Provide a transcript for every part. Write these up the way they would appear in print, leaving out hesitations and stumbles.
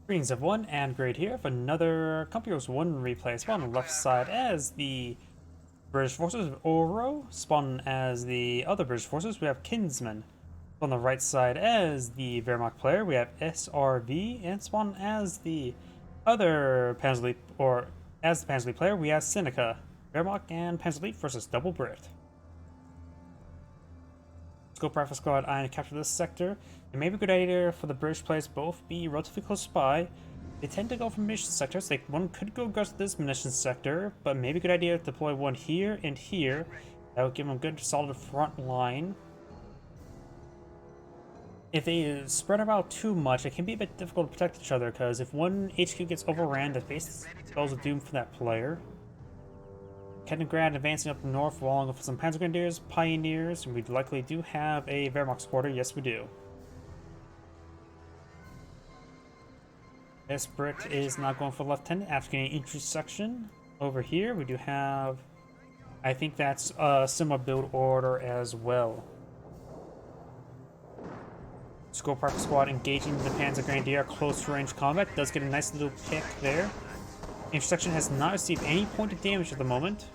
Greetings everyone, and Great here for another Company Wars 1 replay. Spawn on the left side as the British forces of Oro, spawn as the other British forces, we have Kinsman. On the right side as the Wehrmacht player, we have SRV, and spawn as the other Panzer Elite, or as the Panzer Elite player, we have Seneca. Wehrmacht and Panzer Elite versus Double Brit. Scope Rifle Squad eyeing to capture this sector. It may be a good idea for the British players both be relatively close by. They tend to go for munitions sectors. One could go aggressive this munitions sector, but maybe a good idea to deploy one here and here. That would give them a good solid front line. If they spread about too much, it can be a bit difficult to protect each other, because if one HQ gets overran, that basically spells a doom for that player. Kaliningrad advancing up north along with some Panzer Grenadiers, Pioneers, and we likely do have a Wehrmacht supporter. Yes, we do. This Brit is not going for Lieutenant after getting an entry section. Over here, we do have, I think that's a similar build order as well. Scope Rifle Squad engaging the Panzer Grenadier, close range combat. Does get a nice little pick there. Intersection has not received any pointed damage at the moment.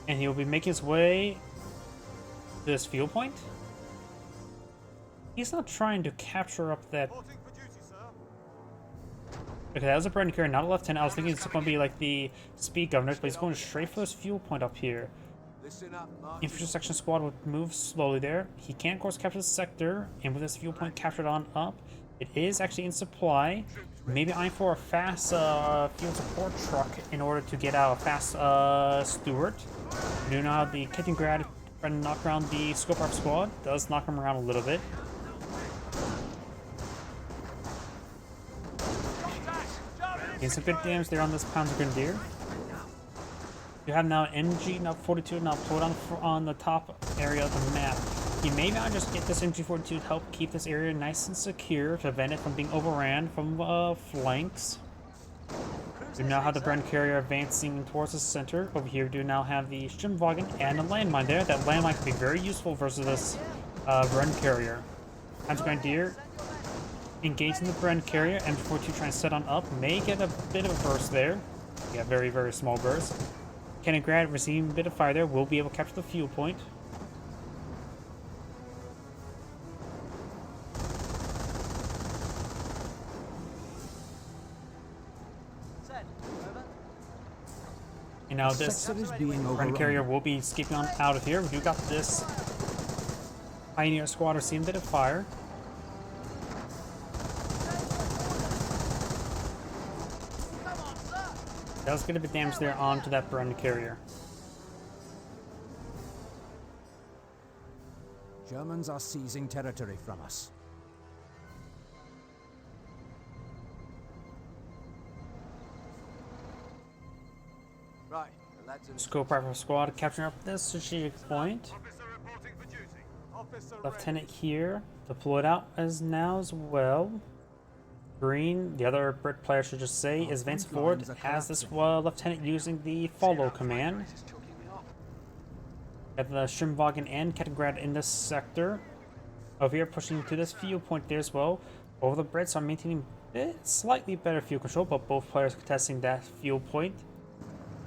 And he will be making his way to this fuel point. He's not trying to capture up that. Okay, that was a Brendan carrier, not a lieutenant. I was thinking it's going to be like the speed governors, but he's going straight for this fuel point up here. Infantry section squad would move slowly there. He can, of course, capture the sector, and with this fuel point captured on up, it is actually in supply. Maybe eyeing for a fast field support truck in order to get out a fast Stuart. You know how the Kaliningrad trying to knock around the Scope Rifle Squad. Does knock him around a little bit. Getting some good damage there on this Panzer Grenadier. You have now an MG, now 42, now put on the top area of the map. You may not just get this MG42 to help keep this area nice and secure, to prevent it from being overran from flanks. We now have the Bren carrier advancing towards the center. Over here, we do now have the Sturmwagen and a landmine there. That landmine can be very useful versus this Bren carrier. Panzer Grenadier engaging the Bren carrier. MG42 trying to set on up. May get a bit of a burst there. Yeah, very, very small burst. Kaliningrad receiving a bit of fire there. Will be able to capture the fuel point. And now this Bren carrier will be escaping on out of here. We do got this Pioneer squad receiving a bit of fire. That was going to be damage there onto that Bren carrier. Germans are seizing territory from us. Right. Scope Rifle Squad capturing up this strategic point. Lieutenant here deployed out as now as well. Green, the other Brit player should just say, is advancing forward, has this lieutenant using the follow command. Got the Sturmwagen and Kaliningrad in this sector. Over here pushing to this fuel point there as well. Both the Brits are maintaining slightly better fuel control, but both players contesting that fuel point.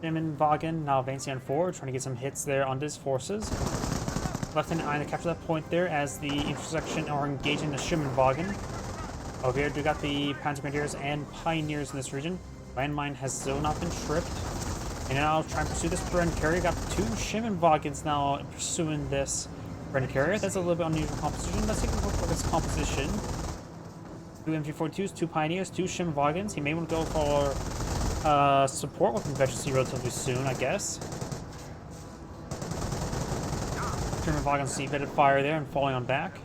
Sturmwagen now advancing on forward, trying to get some hits there on his forces. Lieutenant eyeing to capture that point there as the intersection are engaging the Sturmwagen. Over here, we got the Panzer Grenadiers and Pioneers in this region. Landmine has still not been tripped. And now trying to pursue this Bren carrier. Got two Sturmwagens now pursuing this Bren carrier. That's a little bit unusual composition. Let's take a look at this composition. Two MG42s, two Pioneers, two Sturmwagens. He may want to go for support, we can eventually see relatively soon, I guess. Sturmwagens see a bit of fire there and falling on back.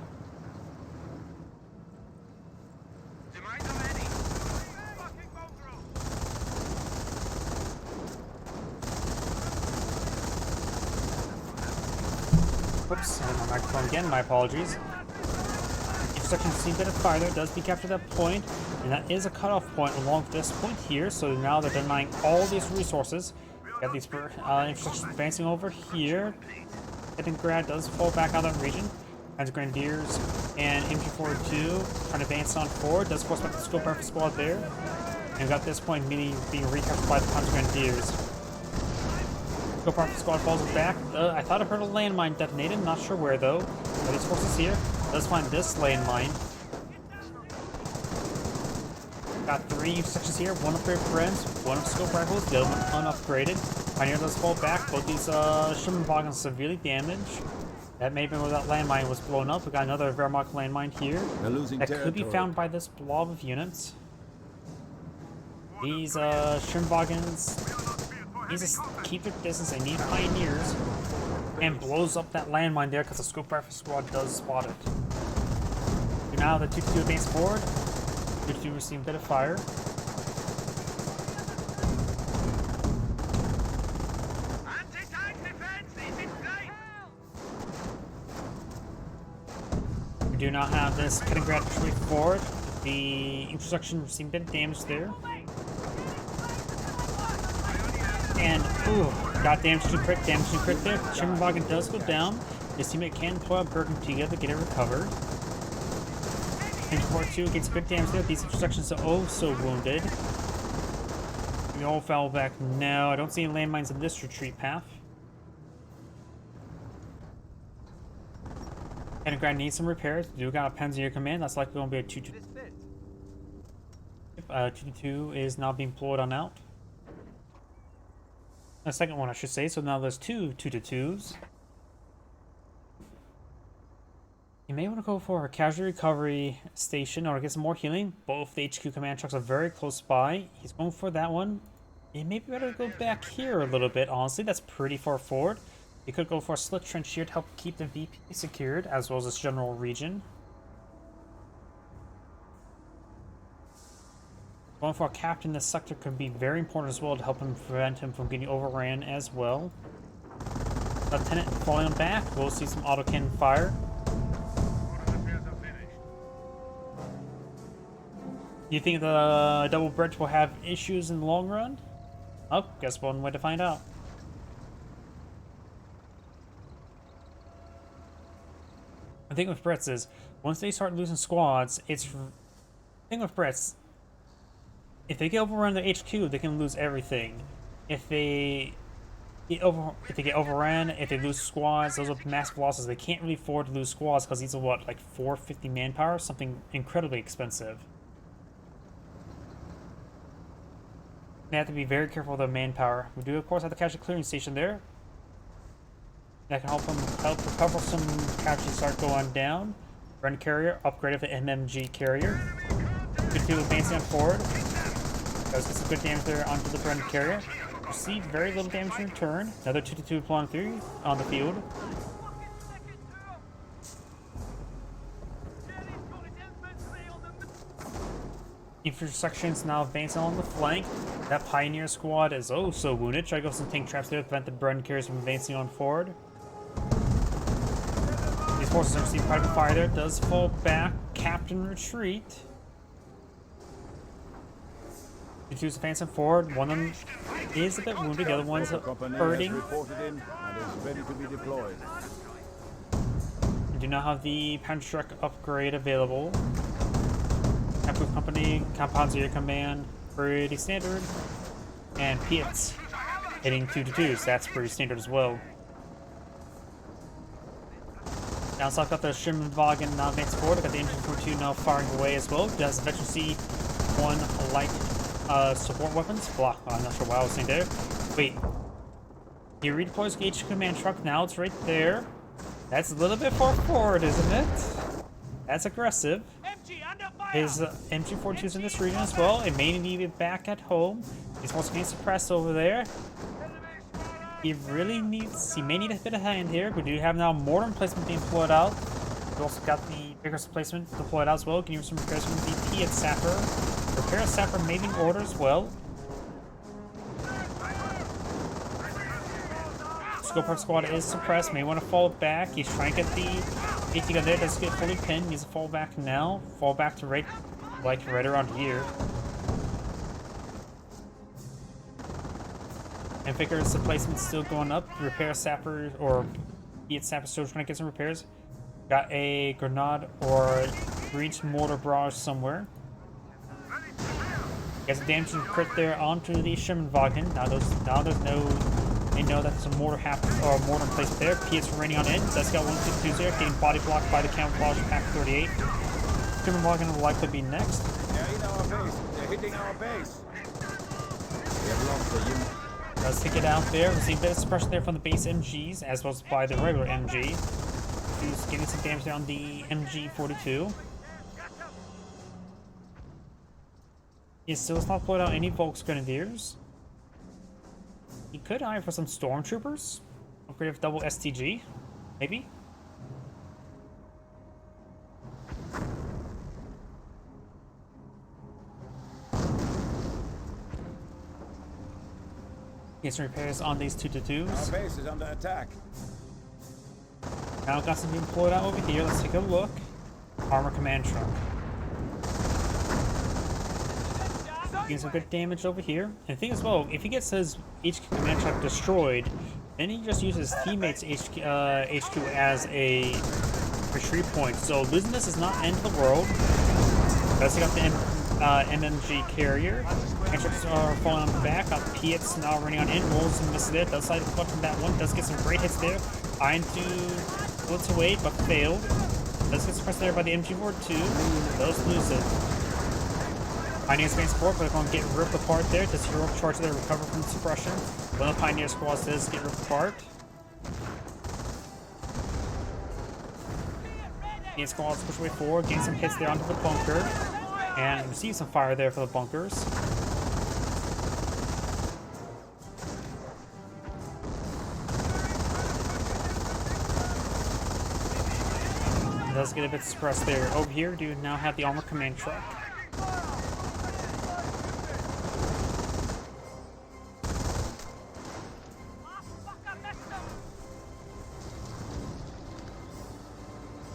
Oops, I hit my microphone again, my apologies. Intersection see a bit of fire there, does decapture that point, and that is a cutoff point along this point here, so now they're denying all these resources. We got these intersections advancing over here. Kaliningrad does fall back out of that region. Panzer Grenadiers and MG42 trying to advance on forward. Does force back the scope rifle squad there. And at this point, being recaptured by the Panzer Grenadiers. Scope rifle squad falls back. I thought I heard a landmine detonated. Not sure where though. But these forces here. Let's find this landmine. Got 3 sections here. One upgraded for friends, one of scope rifles, the other one unupgraded. Pioneer does fall back. Both these Schimmelwagens severely damaged. That may have been where that landmine was blown up. We got another Wehrmacht landmine here. That could be found by this blob of units. These Schimmelwagens, these just keep their distance. They need pioneers. And blows up that landmine there because the scope rifle squad does spot it. So now the 2-2 advance forward. 2-2 receive a bit of fire. We do not have this Kaliningrad retreat forward. The intersection received a bit of damage there. And, ooh, got damage to crit there. Schimmelwagen does go down. His teammate can pull out Bergen together to get it recovered. MG42 gets good damage there. These intersections are oh so wounded. We all fell back. No, I don't see any landmines in this retreat path. Kaliningrad needs some repairs. We do got a Panzer command. That's likely going to be a 2-2. 2-2 is now being deployed on out. The second one, I should say. So now there's 2 2-2s. You may want to go for a casualty recovery station or get some more healing. Both the HQ command trucks are very close by. He's going for that one. It may be better to go back here a little bit, honestly. That's pretty far forward. You could go for a slit trench here to help keep the VP secured, as well as this general region. Going for a captain in this sector could be very important as well to help him prevent him from getting overran as well. Lieutenant falling back. We'll see some autocannon fire. Do you think the double bridge will have issues in the long run? Oh, guess one way to find out. The thing with Brits is, once they start losing squads, the thing with Brits, if they get overrun their HQ, they can lose everything. If they get overrun, if they lose squads, those are massive losses. They can't really afford to lose squads because these are what, like 450 manpower, something incredibly expensive. They have to be very careful with their manpower. We do, of course, have the casualty clearing station there. That can help recover some casualties start going down. Run carrier, upgraded the MMG carrier. Good to advancing on forward. Does get some good damage there onto the Brendan carrier. Received very little damage in return. Another 2-2 plowing through on the field. Infantry sections now advancing on the flank. That Pioneer squad is oh so wounded. Try to go some tank traps there to prevent the Brendan carriers from advancing on forward. These forces are receiving private fire there. Does fall back. Captain retreat. The two advancing forward. One of them is a bit wounded. The other one's hurting. We do not have the Panzer upgrade available. Captain Company, Panzer Command, pretty standard. And Piets hitting 2-2s. That's pretty standard as well. Down south, got the Schimmelwagen now advanced forward. Got the engine 42 now firing away as well. Does eventually see one light support weapons. Blah, I'm not sure what I was saying there. Wait. He redeploys HQ command truck. Now it's right there. That's a little bit far forward, isn't it? That's aggressive. His MG42's in this region as well. It may need it back at home. He's also getting suppressed over there. He may need a bit of hand here. We do have now mortar emplacement being deployed out. We also got the bigger replacement deployed out as well. Can use some repairs from the P at Sapper. Repair Sapper may be in order as well. Scope squad is suppressed. May want to fall back. He's trying to get the AT gun there. Does get fully pinned. Needs to fall back now. Fall back to right around here. And Vickers' replacement's still going up. Repair Sapper or Be it Sapper still trying to get some repairs. Got a grenade or breach mortar barrage somewhere. Gets a damaging crit there onto the Shermanwagen. Now there's no. They know that there's a mortar mortar in place there. PS raining on in. That's got 1620 getting body blocked by the camouflage pack 38. Shermanwagen will likely be next. They're in our base. They're hitting our base. We have lost the unit. Let's take it out there. We'll see a bit of suppression there from the base MGs as well as by the regular MG. He's getting some damage there on the MG42. He still has not pulled out any Volksgrenadiers. He could eye for some Stormtroopers. Upgrade of double STG, maybe. Get some repairs on these 222s. Our base is under attack. Now got some being deployed out over here. Let's take a look. Armor command truck. Getting some good damage over here. And the thing as well, if he gets his HQ command truck destroyed, then he just uses teammates' HQ as a retreat point. So losing this is not the end of the world. Let's take out the MMG carrier. Trucks are falling on the back. Got the Piets now running on in. Rolls and misses there. Does slide the from that one. Does get some great hits there. Iron to split away, but failed. Does get suppressed there by the MG42. Does lose it. Pioneer Spain support, but they're going to get ripped apart there. Does Hero charge there, recover from suppression. One of the Pioneer squads does get ripped apart. The squads push away forward, gain some hits there onto the bunker, and receive some fire there for the bunkers. It does get a bit suppressed there. Over here, do now have the armor command truck.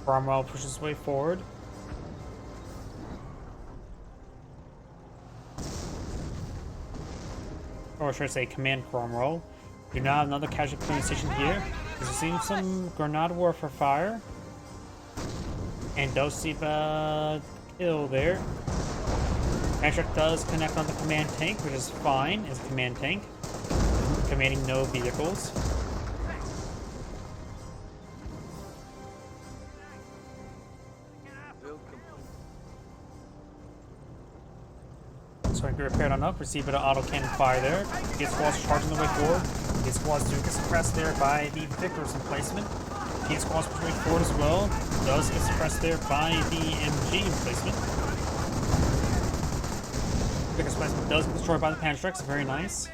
Cromwell pushes his way forward. Or should I say Command Cromwell. You now have another casualty clearing station here. We're seeing some grenade warfare fire. And does see the kill there. Patrick does connect on the command tank, which is fine as a command tank. Commanding no vehicles. So I can repair it on up, receive a bit of auto cannon fire there. Get squads charging the way forward. Get squads do get suppressed there by the Vickers emplacement. Get squads pushing forward as well. Does get suppressed there by the MG emplacement. Vickers emplacement does get destroyed by the Panzer. Very nice.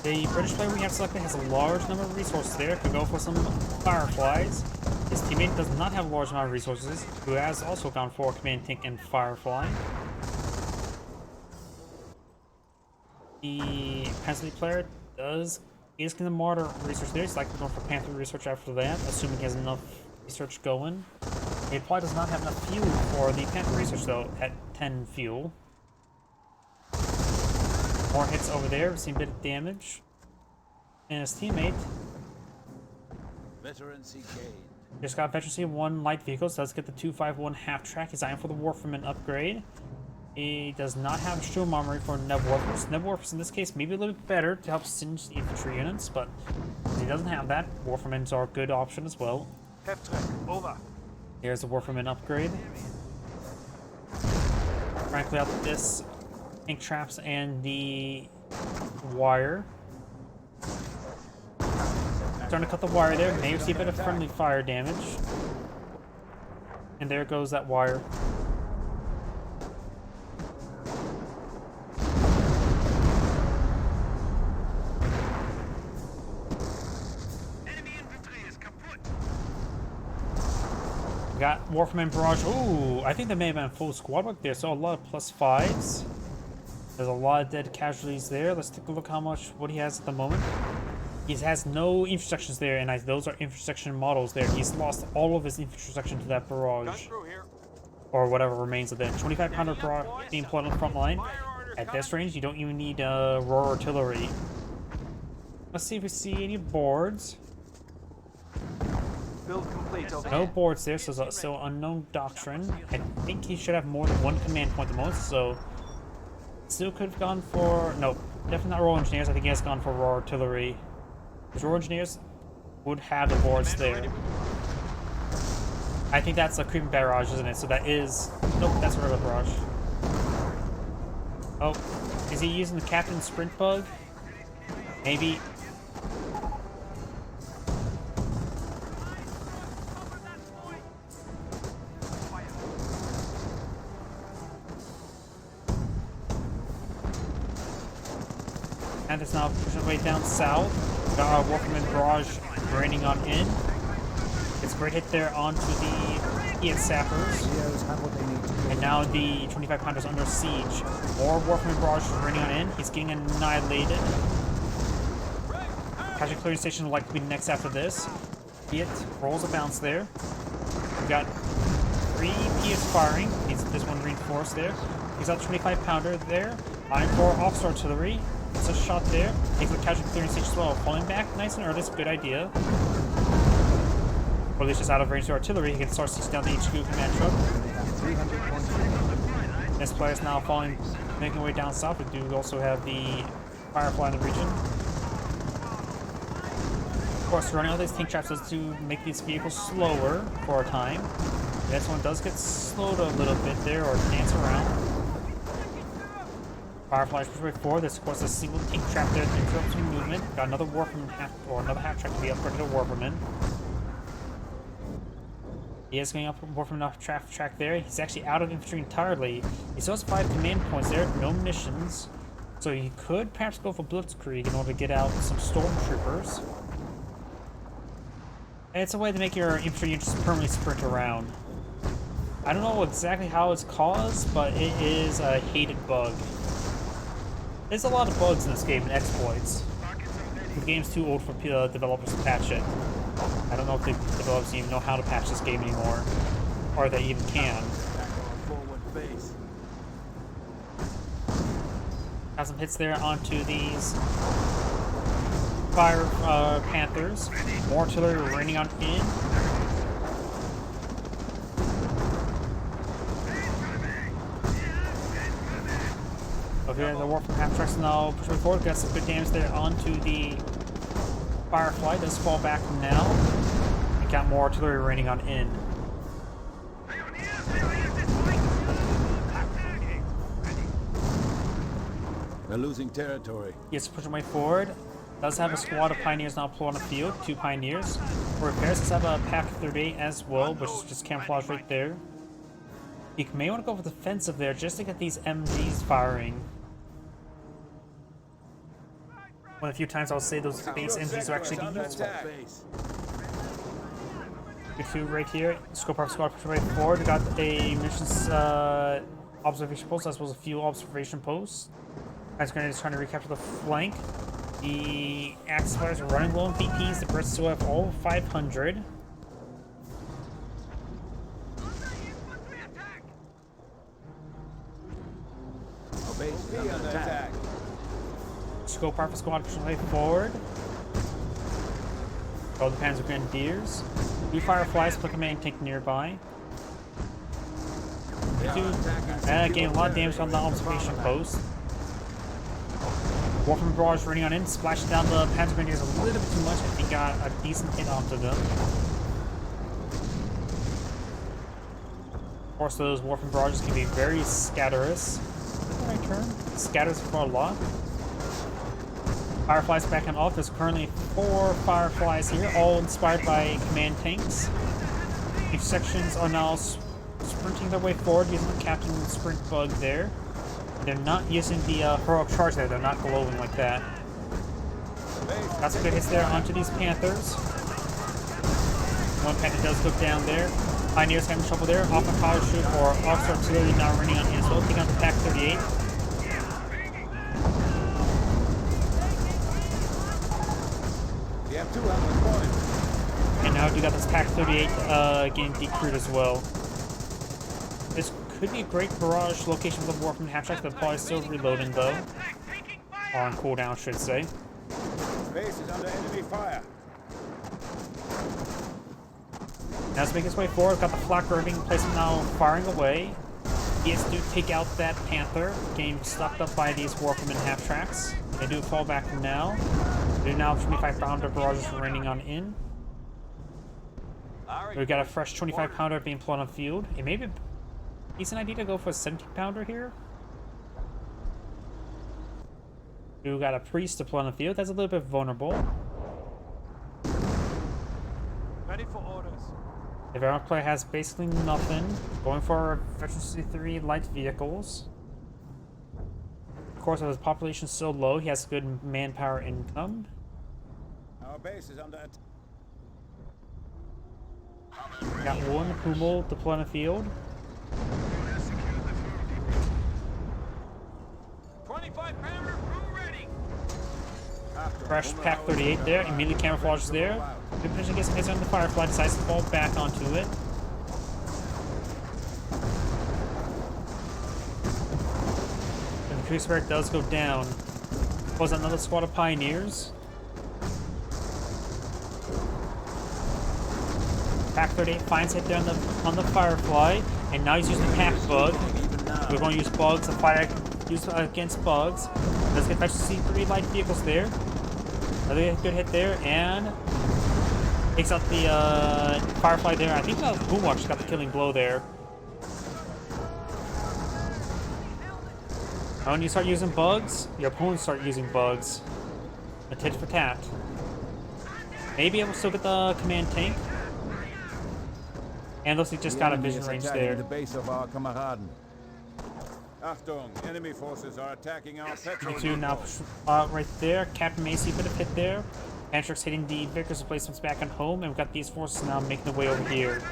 The British player we have selected has a large number of resources there. Could go for some Fireflies. His teammate does not have a large amount of resources, who has also gone for Command Tank and Firefly. The Panzer player is getting the Martyr research there. He's likely going for Panther research after that, assuming he has enough research going. He probably does not have enough fuel for the Panther research though, at 10 fuel. More hits over there, we've seen a bit of damage. And his teammate Veterancy gained. just got Veterancy 1 light vehicles, does get the 251 half track. He's eyeing for the Warframen upgrade. He does not have Sturm Armory for Nebwarfers. Nebwarfers in this case may be a little bit better to help singe the infantry units, but if he doesn't have that, Warframens are a good option as well. Over. Here's the Warframen upgrade. Frankly, out this tank traps and the wire. Starting to cut the wire there. May receive a bit of friendly fire damage. And there goes that wire. We got Warfman Barrage. Ooh, I think they may have been full squad work there, so a lot of +5s. There's a lot of dead casualties there. Let's take a look what he has at the moment. He has no intersections there, and those are intersection models there. He's lost all of his intersection to that barrage. Or whatever remains of it. 2,500 barrage being employed on the front line. At this range, you don't even need raw artillery. Let's see if we see any boards. Build complete over No boards there, so it's still unknown doctrine. I think he should have more than one command point at the most, so still could have gone for definitely not Royal Engineers. I think he has gone for Royal Artillery. Because Royal Engineers would have the boards there. I think that's a creeping barrage, isn't it? So that is that's a river barrage. Oh, is he using the Captain Sprint Bug? Maybe. And it's now pushing way down south. Got our Wolfman barrage raining on in. It's a great hit there onto the Ian Sappers. And now the 25 pounders under siege. More Wolfman barrage raining on in. He's getting annihilated. Casualty clearing station will likely be next after this. It rolls a bounce there. We've got 3 PS firing. This one reinforced there. He's got 25 pounder there. Line 4 officer artillery. It's a shot there. Takes the casualty clearing stage as well. Falling back nice and early. It's a good idea. Or at least just out of range to artillery. He can start seizing down the HQ command truck. This player is now falling, making their way down south. We do also have the Firefly in the region. Of course, running all these tank traps does to make these vehicles slower for a time. This one does get slowed a little bit there, or dance around. Fireflies push way forward. There's of course a single tank trap there to interrupt movement. Got another Warperman another half track to be upgraded to Warperman. He is going up Warperman off track there. He's actually out of infantry entirely. He still has 5 command points there, no missions. So he could perhaps go for Blitzkrieg in order to get out some stormtroopers. And it's a way to make your infantry just permanently sprint around. I don't know exactly how it's caused, but it is a hated bug. There's a lot of bugs in this game and exploits. The game's too old for developers to patch it. I don't know if the developers even know how to patch this game anymore, or they even can. Have some hits there onto these fire Panthers. More artillery raining on in. Okay, the Warfare half tracks now pushing forward. Got some good damage there onto the Firefly. Does fall back now. We got more artillery raining on in. They're losing territory. Yes, pushing way forward. Does have a squad of Pioneers now pulled on the field. 2 Pioneers. For repairs, does have a Pack 38 as well, which is just camouflage right there. You may want to go for defensive there just to get these MGs firing. One of the few times I'll say those base MGs are actually useful. Good food right here. Scope our squad pushing right forward. We got a missions observation post as well as a few observation posts. Guys, Grenade is trying to recapture the flank. The Axe Fighters are running low on VPs. The Brits still have all 500. Scope Alpha Squad pushing way forward. All the Panzer Grenadiers. 2 Fireflies, put command tank nearby. Gain a lot of damage on the observation post. Warfare barrage running on in, splashing down the Panzer Grenadiers a little bit too much. I think got a decent hit onto them. Of course, those Warfare barrages can be very scatterous. Is that the right term? Scatters for a lot. Fireflies back on off. There's currently 4 Fireflies here, all inspired by command tanks. Each sections are now sprinting their way forward using the Captain Sprint Bug there. They're not using the heroic charge there. They're not glowing like that. Got some good hits there onto these Panthers. One Panther does go down there. Pioneers having trouble there. Off a parachute or officer artillery now running on in as well. Taking out the Pack 38. And now we got this Pack 38 getting decrewed as well. This could be a great barrage location for the Warfman half tracks, but probably still reloading though. Or on cooldown, I should say. Base is under enemy fire. Now let's make his way forward. Got the flak roving placement now firing away. He has to take out that Panther, getting stuck up by these Warpmen half tracks. They do fall back now. They now 25 pounder barrages raining on in. So we got a fresh 25 pounder being put on field. It may be a decent idea to go for a 17 pounder here. We got a priest to put on the field. That's a little bit vulnerable. Ready for orders. The Veteran player has basically nothing. Going for efficiency 3 light vehicles. Of course, with his population so low, he has good manpower income. Our base is under attack. Got one Hummel deployed on the field. 25 pounder, crew ready. Fresh Pack 38 there, immediately camouflages there. Good position gets hits on the Firefly, decides to fall back onto it. And the Kriegsberg does go down. Was another squad of Pioneers. Pack 38 finds hit there on the Firefly, and now he's using the Pack Bug. We're going to use bugs to fight against bugs. Let's get efficiency 3 light vehicles there. Another good hit there, and takes out the Firefly there. I think Boomwatch just got the killing blow there. And when you start using bugs, your opponents start using bugs. A tit for tat. Maybe able to still get the command tank. And looks like just got a vision range there. The base of our Kameraden. Achtung, enemy forces are attacking our petrol. Two now right there. Captain Macy, bit of hit there. Panzer's hitting the Vickers replacements back on home, and we've got these forces now making their way over here.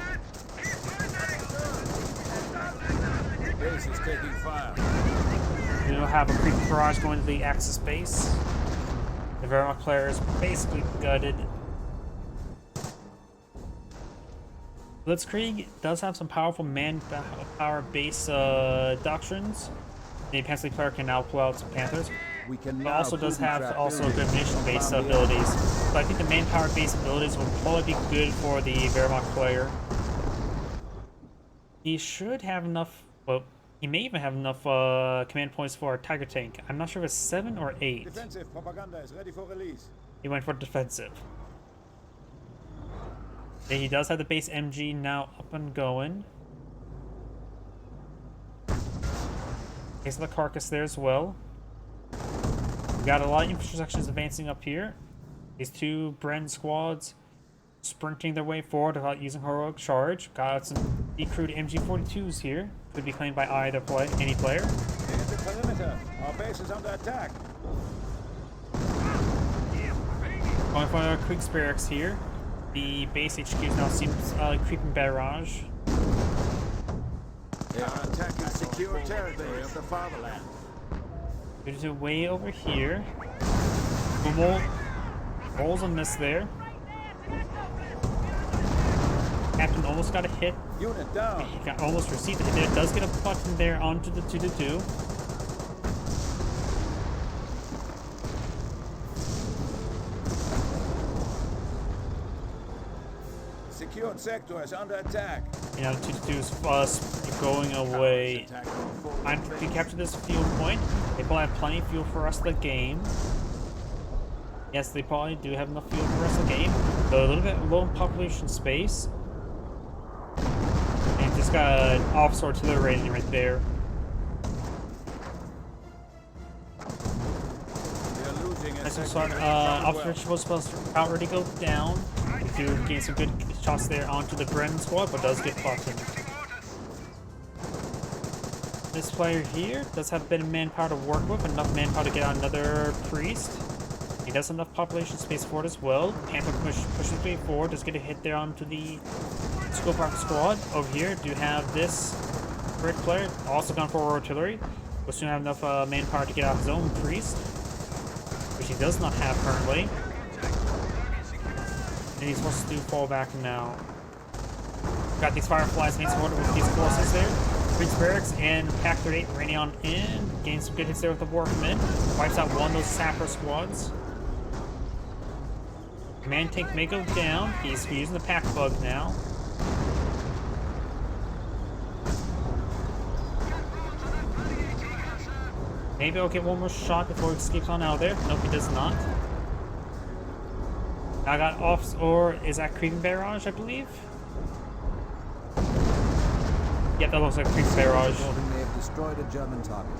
Base is taking fire. We will have a creepy barrage going to the Axis base. The Wehrmacht player is basically gutted. Blitzkrieg does have some powerful manpower base doctrines. The Panzer player can now pull out some Panthers. We can But also does have also good munition-based abilities. So I think the manpower-based abilities will probably be good for the Wehrmacht player. He should have enough. Well, he may even have enough command points for a Tiger tank. I'm not sure if it's 7 or 8. Defensive propaganda is ready for release. He went for defensive. And he does have the base MG now up and going. Case of the carcass there as well. We got a lot of infantry sections advancing up here. These two Bren squads sprinting their way forward without using heroic charge. Got some decrewed MG42s here. Could be claimed by either any player. In the perimeter. Our base is under attack. Going for our Kriegsbarracks here. The base HQ now seems creeping barrage. They are attacking secure territory of the fatherland. There's a way over here. Hummel rolls a miss there. Captain almost got a hit. Unit down. He got almost received a hit there. Does get a button there onto the 2-2. Secured sector is under attack. You know, the 2-2 is going away. Time to capture this fuel point. They probably have plenty of fuel for the rest of the game. Yes, they probably do have enough fuel for the rest of the game. Though a little bit low in population space. And just got an officer artillery rating right there. As we saw, officer was supposed to already go down. To gain some good shots there onto the Bren squad, but does get buttoned. This player here does have a bit of manpower to work with, enough manpower to get out another priest. He does have enough population space for it as well. Panther pushes way forward, does get a hit there onto the scope arc squad. Over here, do have this brick player, also gone for artillery. Will soon have enough manpower to get out his own priest, which he does not have currently. And he's supposed to do fall back now. Got these Fireflies making some order with these forces there. Prince Barracks and Pack 38 raining on in. Gains some good hits there with the Warpmen. Wipes out one of those sapper squads. Command tank may go down. He's using the pack bug now. Maybe I'll get one more shot before he escapes on out of there. Nope, he does not. I got off, or is that creeping barrage, I believe? Yep, that looks like a creeping barrage. They have destroyed a German target.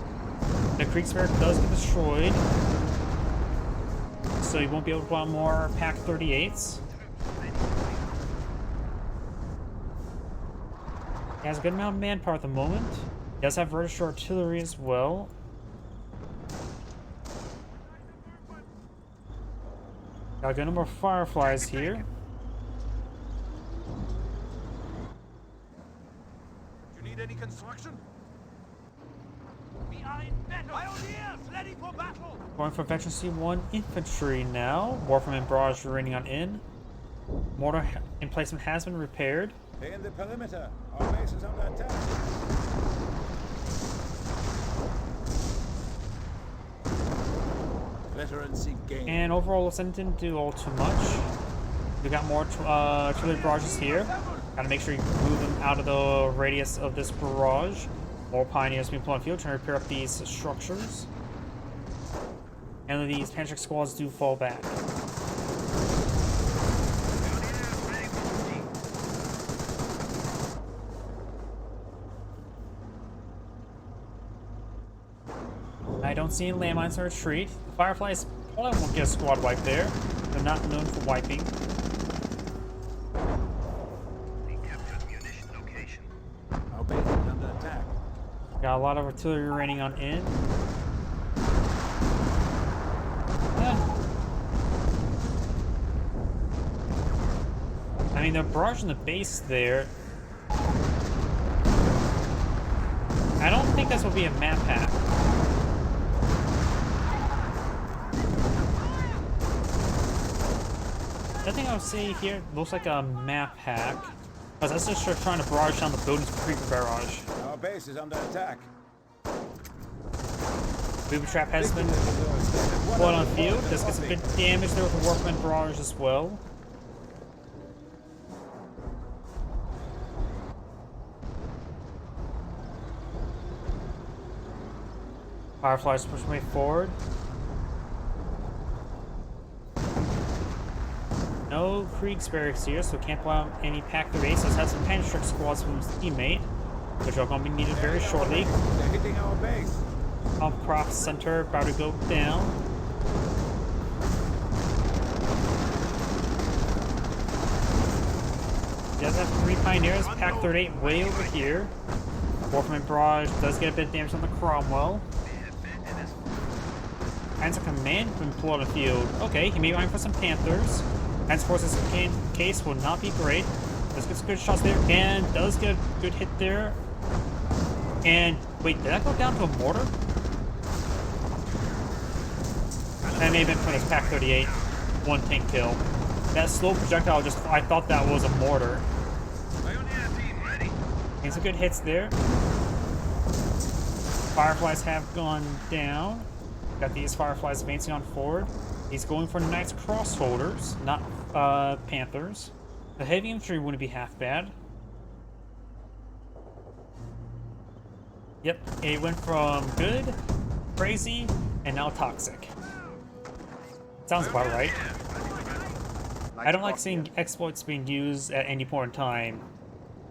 The Kriegsberg does get destroyed, so he won't be able to put on more Pack 38s. He has a good amount of manpower at the moment. He does have British artillery as well. Got a good number of Fireflies here. Do you need any construction? We are in battle. Pioneers, ready for battle. Going for Veteran C1 infantry now. Warframe and barrage raining on in. Mortar emplacement has been repaired. Stay in the perimeter. Our base is under attack. Veterancy gained. And overall, Ascent didn't do all too much. We got more artillery barrages here. Gotta make sure you move them out of the radius of this barrage. More pioneers being put on field trying to repair up these structures. And these Panzer squads do fall back. I don't see any landmines in retreat. The Fireflies probably won't get a squad wipe there. They're not known for wiping. Our base is under attack. Got a lot of artillery raining on in. I mean, they're barraging the base there. I don't think this will be a map hack. The thing I would say here looks like a map hack. Because that's just trying to barrage down the buildings for creeper barrage. Our base is under attack. Booby trap has been put on field. Does get some good damage there with the Workman barrage as well. Fireflies push way forward. No Kriegsbergs here, so can't pull out any Pack 38. So has some Panzer squads from his teammate, which are going to be needed very shortly. They're hitting our base. Cross center about to go down. He does have 3 pioneers. Pack 38 way over here. Warfman barrage does get a bit of damage on the Cromwell. Panzer command been pulled on the field. Okay, he may be going for some Panthers. Panzer forces case will not be great. Does get some good shots there, and does get a good hit there. And wait, did that go down to a mortar? That may have been from his Pack 38. 1 tank kill. That slow projectile I thought that was a mortar. And some good hits there. Fireflies have gone down. Got these Fireflies advancing on forward. He's going for Knights Crossholders, not Panthers. The heavy infantry wouldn't be half bad. Yep, it went from good, crazy, and now toxic. Sounds about right. I don't like seeing exploits being used at any point in time.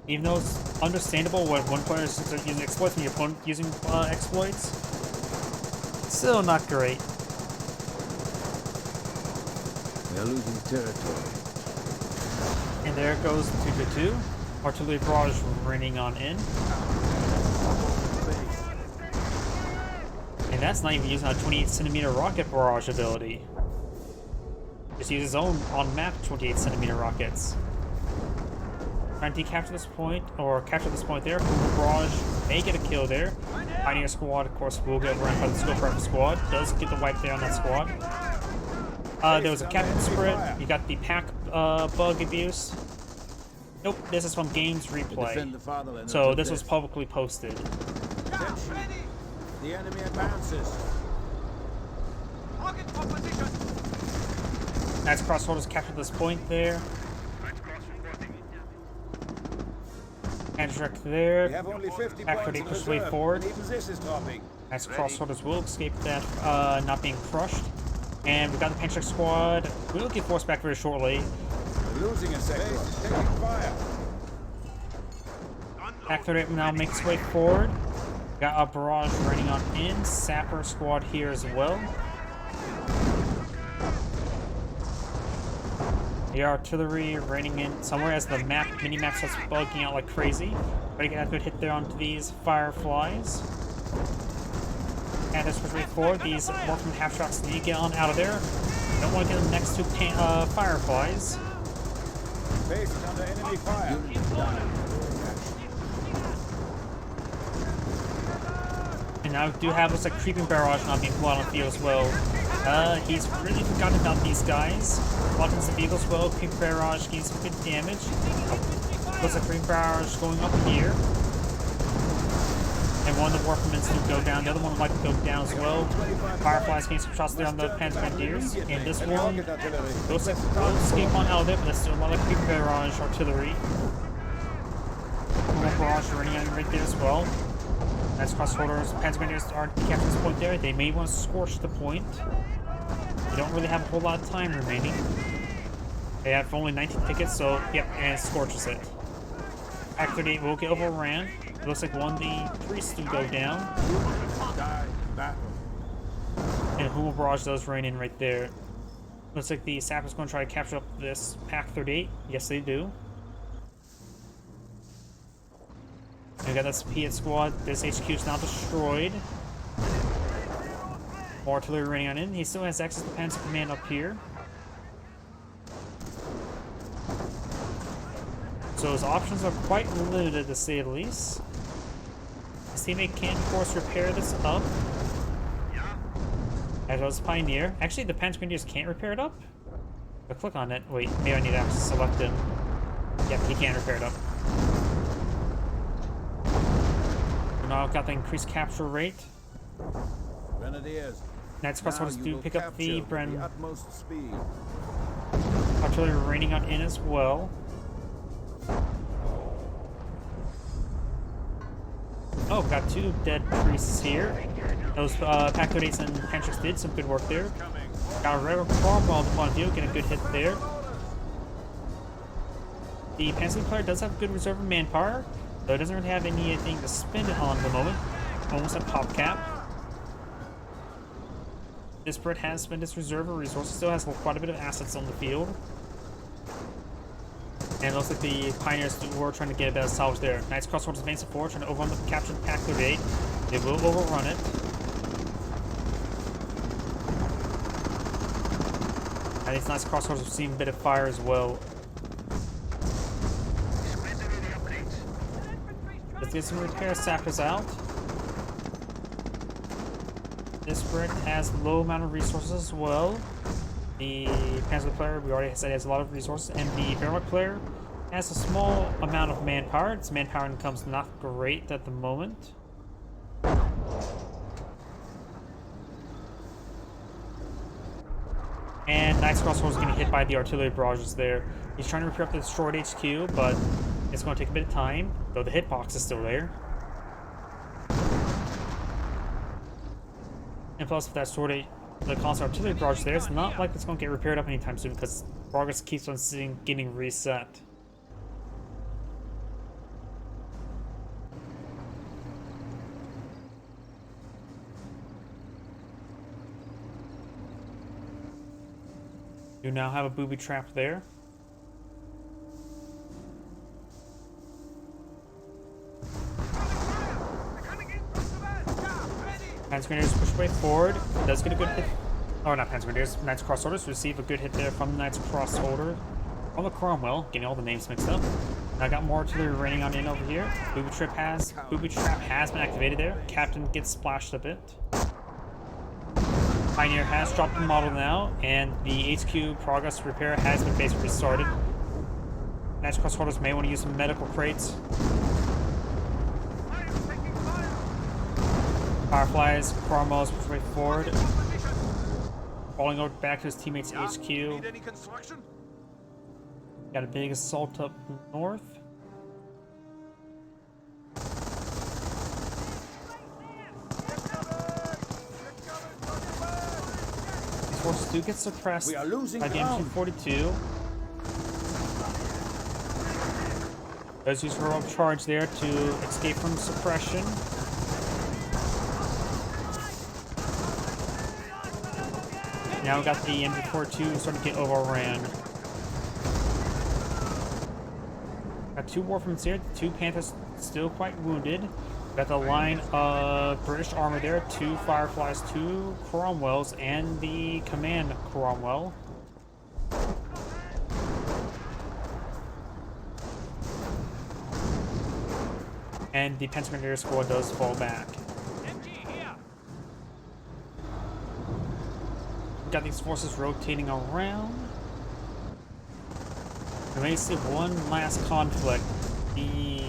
Even though it's understandable when one player is using exploits and your opponent using exploits, still not great. We are losing territory. And there goes the 2-2. Artillery barrage raining on in. And that's not even using a 28cm rocket barrage ability. Just use his own on-map 28cm rockets. Trying to decapture this point, or capture this point there. Barrage may get a kill there. Pioneer squad, of course, will get run by the Scope Rifle squad. Does get the wipe there on that squad. There was a captain spread. You got the pack bug abuse. Nope, this is from Games Replay. So this was publicly posted. The enemy advances. Target for position. Knights Crossholders captured this point there. Panzer there. We have only 50 Back points to in the push way reserve. forward. Even this is dropping. Knights Crossholders will escape that not being crushed. And we got the Panzer squad. We'll get forced back very shortly. We're losing a sector. Taking fire. Back 38 will now make its way forward. Got a barrage raining on in. Sapper squad here as well. The artillery raining in somewhere as the mini-map starts bugging out like crazy. But to get a good hit there onto these fireflies. And as we wait forward, these Morphin half-shots need to get on out of there. Don't want to get them next to fireflies. Base is under enemy fire. And now we do have looks like creeping barrage not being pulled on the field as well. He's really forgotten about these guys. Watching the vehicles well, creeping barrage gains some good damage. Looks like creeping barrage going up here. And one of the Warfamens do go down, the other one would like to go down as well. Fireflies getting some shots there on the Panzer Grenadiers. And this one looks like we'll escape on out of it, but there's still a lot of creeping barrage artillery. More barrage running in right there as well. As crossholders, Panzer Grenadiers are capturing this point there. They may want to scorch the point. They don't really have a whole lot of time remaining. They have only 19 tickets, so yep, and it scorches it. Act 38 will get overran. It looks like one of the priests do go down. And Hummel Barrage does rain in right there. Looks like the Sapper's going to try to capture up this Pack 38. Yes, they do. And we got this Piet squad. This HQ is now destroyed. More artillery raining on in. He still has access to Panzer Command up here. So his options are quite limited to say the least. His teammate can, of course, repair this up. As well as Pioneer. Actually, the Panzer Grenadiers can't repair it up. But click on it. Wait, maybe I need to actually select him. Yep, he can repair it up. We now got the increased capture rate. Grenadiers. Knights Crossholders do pick up the Bren. Utmost speed. Artillery raining on in as well. Oh, got two dead priests here. Those Pack 38s and Panchers did some good work there. Got a rare Cromwell on the point of view, getting a good hit there. The Panzer player does have good reserve of manpower, though it doesn't really have anything to spend it on at the moment. Almost at pop cap. This Brit has spent its reserve of resources, still has quite a bit of assets on the field. And it looks like the Pioneers were trying to get a bit of salvage there. Knights Crossholders advancing forward, trying to overrun the captured Pack 38. They will overrun it. And these Knights Crossholders have seen a bit of fire as well. Let's get some repair sappers out. This Brit has a low amount of resources as well. The Panzer player, we already said, has a lot of resources, and the Wehrmacht player has a small amount of manpower. Its manpower income's not great at the moment. And Knights Crossholders is getting hit by the artillery barrages there. He's trying to repair up the destroyed HQ, but it's going to take a bit of time, though the hitbox is still there. And plus, with that the constant artillery barrage there, it's not like it's going to get repaired up anytime soon because progress keeps on getting reset. You now have a booby trap there. Panzer Grenadiers push way forward. Does get a good hit. Oh, not Panzer Grenadiers. Knights Crossholders receive a good hit there from the Knights Crossholder. From the Cromwell, getting all the names mixed up. I got more artillery raining on in over here. Booby trap has been activated there. Captain gets splashed a bit. Pioneer has dropped the model now, and the HQ progress repair has been basically restarted. Knights Crossholders may want to use some medical crates. Fireflies, Cromwells push way forward. Falling over back to his teammates' HQ. Need any construction? Got a big assault up north. These forces do get suppressed We are losing by the ground. M242. Does use heroic charge there to escape from suppression. Now we got the M242 starting to get overran. Got 2 Warframes here, 2 Panthers still quite wounded. Got the line of British armor there, 2 Fireflies, 2 Cromwells, and the command Cromwell. And the Panzer Grenadier squad does fall back. Got these forces rotating around. We may see one last conflict. The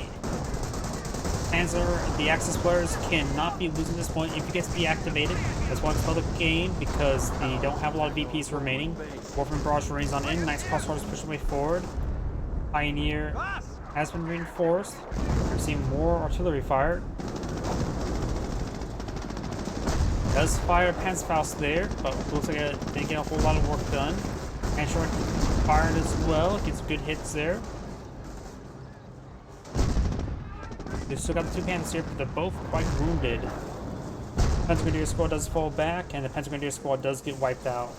Panzer, the Axis players cannot be losing this point if it gets deactivated. That's why it's called a game, because they don't have a lot of VPs remaining. Warframe Barrage remains on in. Nice crossfire is pushing way forward. Pioneer has been reinforced. We're seeing more artillery fire. Does fire Panzerfaust there, but looks like it didn't get a whole lot of work done. And short fired as well, gets good hits there. They've still got the 2 Panthers here, but they're both quite wounded. Panzer Grenadier squad does fall back, and the Panzer Grenadier squad does get wiped out.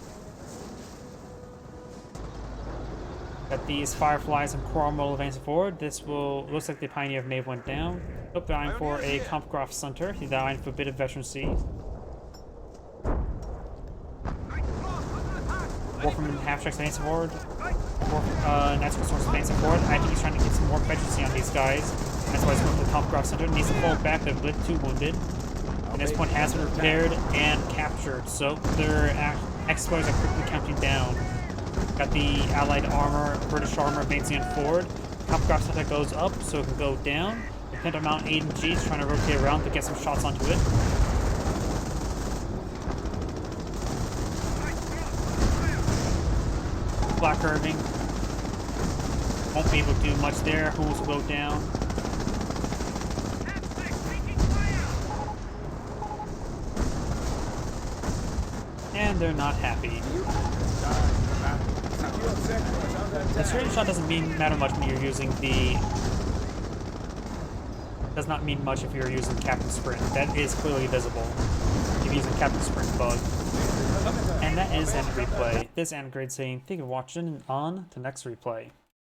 Got these Fireflies and Cromwell advancing forward. This will looks like the Pioneer of Maeve went down. Oh, they're eyeing for a Kampfgraf Center. They're eyeing for a bit of veterancy. Warframe and half-tracks advancing forward. Natural Source advancing forward. I think he's trying to get some more veterancy on these guys. That's why he's going for the Kampfgraf Center. Needs to fall back. They're both 2 wounded. And this point has been repaired and captured. So their exploits are quickly counting down. Got the Allied armor, British armor advancing forward. Kampfgraf Center goes up, so it can go down. The Panther Mount 8 and G is trying to rotate around to get some shots onto it. Black Irving won't be able to do much there. Hools will go down. And they're not happy. The straight shot doesn't matter much when you're using the... Does not mean much if you're using Captain Sprint. That is clearly visible if you're using Captain Sprint bug. And that is end replay. This is Grade saying thank you for watching, and on to next replay.